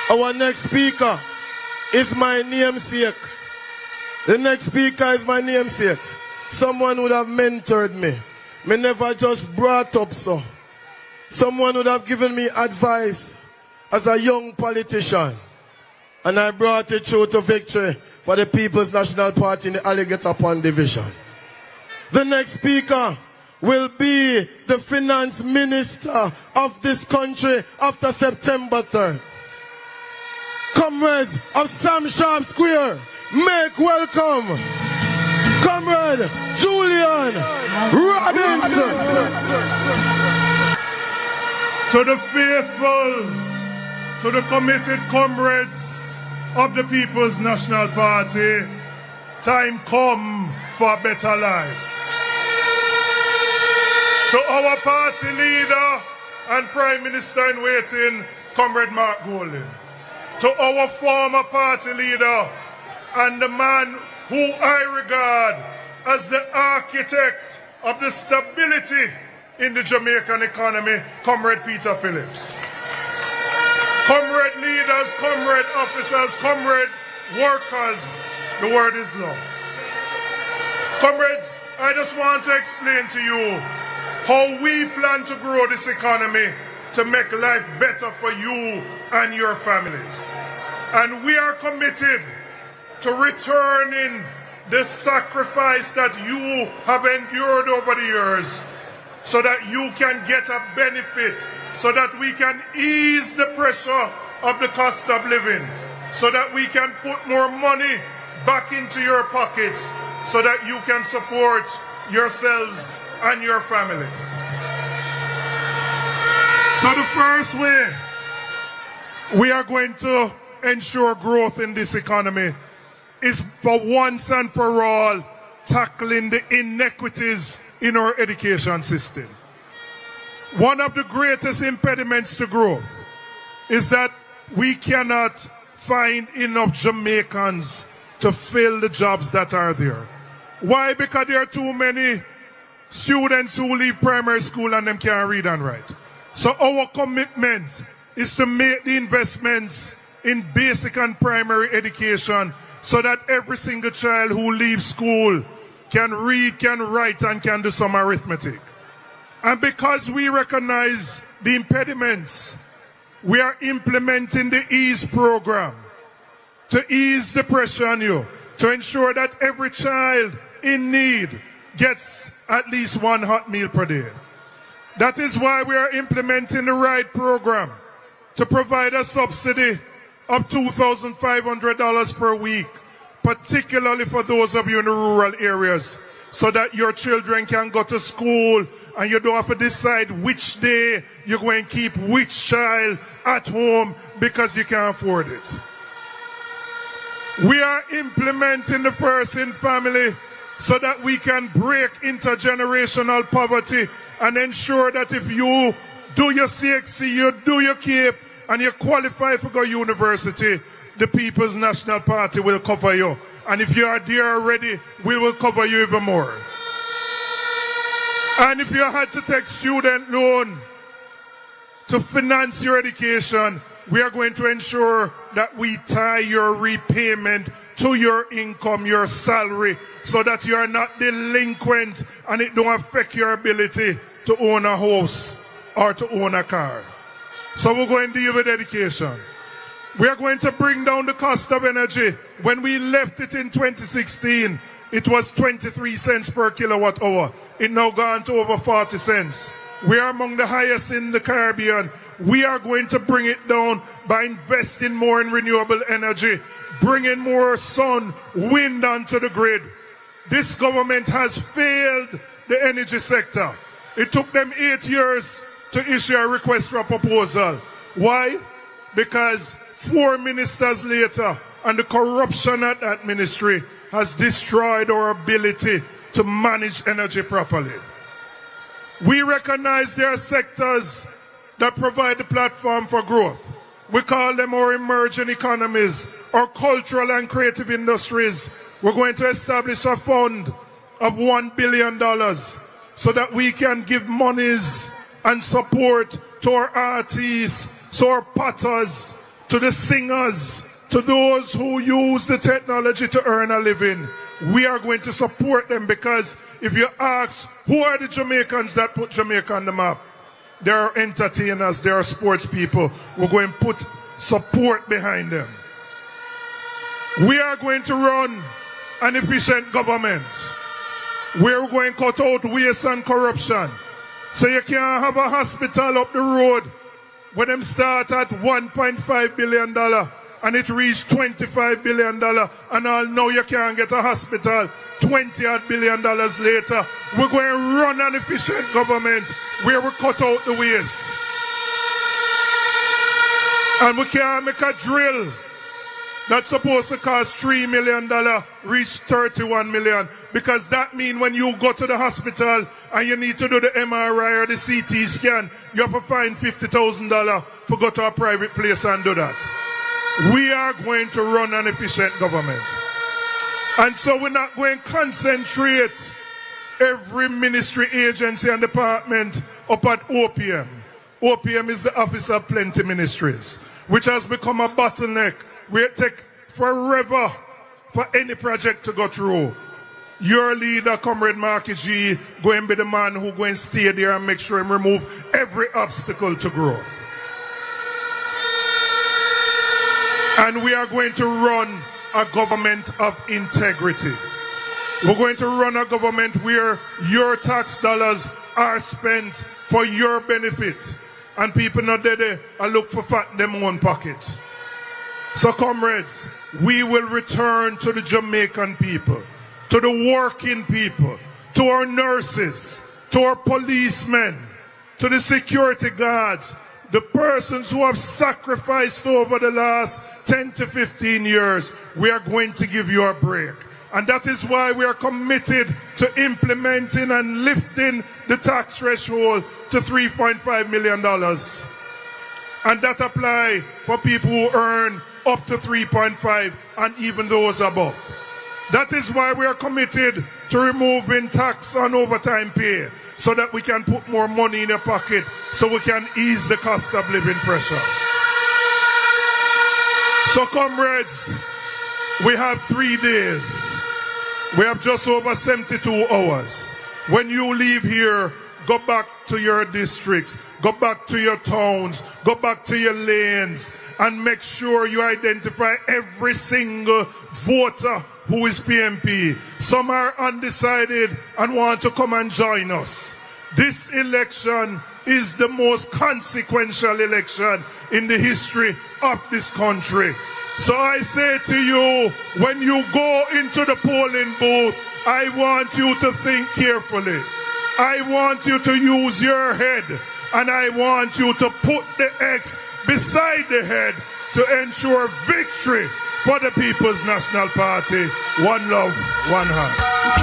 Our next speaker is my namesake. The next speaker is my namesake. Someone would have mentored me. Me never just brought up so. Someone would have given me advice as a young politician. And I brought it through to victory for the People's National Party in the Alligator Pond Division. The next speaker will be the finance minister of this country after September 3rd. Comrades of Sam Sharpe Square, make welcome Comrade Julian Robinson. To the faithful, to the committed comrades of the People's National Party, time come for a better life. To our party leader and Prime Minister in waiting, Comrade Mark Golding. To our former party leader and the man who I regard as the architect of the stability in the Jamaican economy, Comrade Peter Phillips. Comrade leaders, comrade officers, comrade workers, the word is love. Comrades, I just want to explain to you how we plan to grow this economy to make life better for you and your families. And we are committed to returning the sacrifice that you have endured over the years so that you can get a benefit, so that we can ease the pressure of the cost of living, so that we can put more money back into your pockets, so that you can support yourselves and your families. So the first way we are going to ensure growth in this economy is for once and for all tackling the inequities in our education system. One of the greatest impediments to growth is that we cannot find enough Jamaicans to fill the jobs that are there. Why? Because there are too many students who leave primary school and them can't read and write. So our commitment is to make the investments in basic and primary education so that every single child who leaves school can read, can write, and can do some arithmetic. And because we recognize the impediments, we are implementing the EASE program to ease the pressure on you, to ensure that every child in need gets at least one hot meal per day. That is why we are implementing the RIDE program to provide a subsidy of $2,500 per week, particularly for those of you in the rural areas, so that your children can go to school and you don't have to decide which day you're going to keep which child at home because you can't afford it. We are implementing the First in Family so that we can break intergenerational poverty and ensure that if you do your CXC, you do your CAPE, and you qualify for go university, the People's National Party will cover you. And if you are there already, we will cover you even more. And if you had to take student loan to finance your education, we are going to ensure that we tie your repayment to your income, your salary, so that you are not delinquent and it don't affect your ability to own a house or to own a car. So we're going to deal with education. We are going to bring down the cost of energy. When we left it in 2016, it was 23 cents per kilowatt hour. It now gone to over 40 cents. We are among the highest in the Caribbean. We are going to bring it down by investing more in renewable energy, bringing more sun, wind onto the grid. This government has failed the energy sector. It took them 8 years to issue a request for a proposal. Why? Because 4 ministers later, and the corruption at that ministry has destroyed our ability to manage energy properly. We recognize there are sectors that provide the platform for growth. We call them our emerging economies, our cultural and creative industries. We're going to establish a fund of $1 billion so that we can give monies and support to our artists, to our potters, to the singers, to those who use the technology to earn a living. We are going to support them, because if you ask, who are the Jamaicans that put Jamaica on the map? There are entertainers, there are sports people. We're going to put support behind them. We are going to run an efficient government. We're going to cut out waste and corruption. So you can't have a hospital up the road when them start at $1.5 billion and it reached $25 billion, and all now you can't get a hospital $20 billion later. We're going to run an efficient government where we cut out the waste. And we can't make a drill that's supposed to cost $3 million reach $31 million, because that means when you go to the hospital and you need to do the MRI or the CT scan, you have to find $50,000 to go to a private place and do that. We are going to run an efficient government. And so we're not going to concentrate every ministry, agency and department up at OPM. OPM is the Office of Plenty Ministries, which has become a bottleneck where it takes forever for any project to go through. Your leader, Comrade Marky G, going to be the man who going to stay there and make sure and remove every obstacle to growth. And we are going to run a government of integrity. We're going to run a government where your tax dollars are spent for your benefit, and people not there and look for fat in them own pockets. So comrades, we will return to the Jamaican people, to the working people, to our nurses, to our policemen, to the security guards, the persons who have sacrificed over the last 10 to 15 years. We are going to give you a break. And that is why we are committed to implementing and lifting the tax threshold to $3.5 million. And that applies for people who earn up to 3.5 and even those above. That is why we are committed to removing tax on overtime pay, so that we can put more money in your pocket, so we can ease the cost of living pressure. So comrades, we have 3 days. We have just over 72 hours. When you leave here, go back to your districts, go back to your towns, go back to your lanes, and make sure you identify every single voter who is PNP. Some are undecided and want to come and join us. This election is the most consequential election in the history of this country. So I say to you, when you go into the polling booth, I want you to think carefully. I want you to use your head, and I want you to put the X beside the head to ensure victory for the People's National Party. One love, one heart.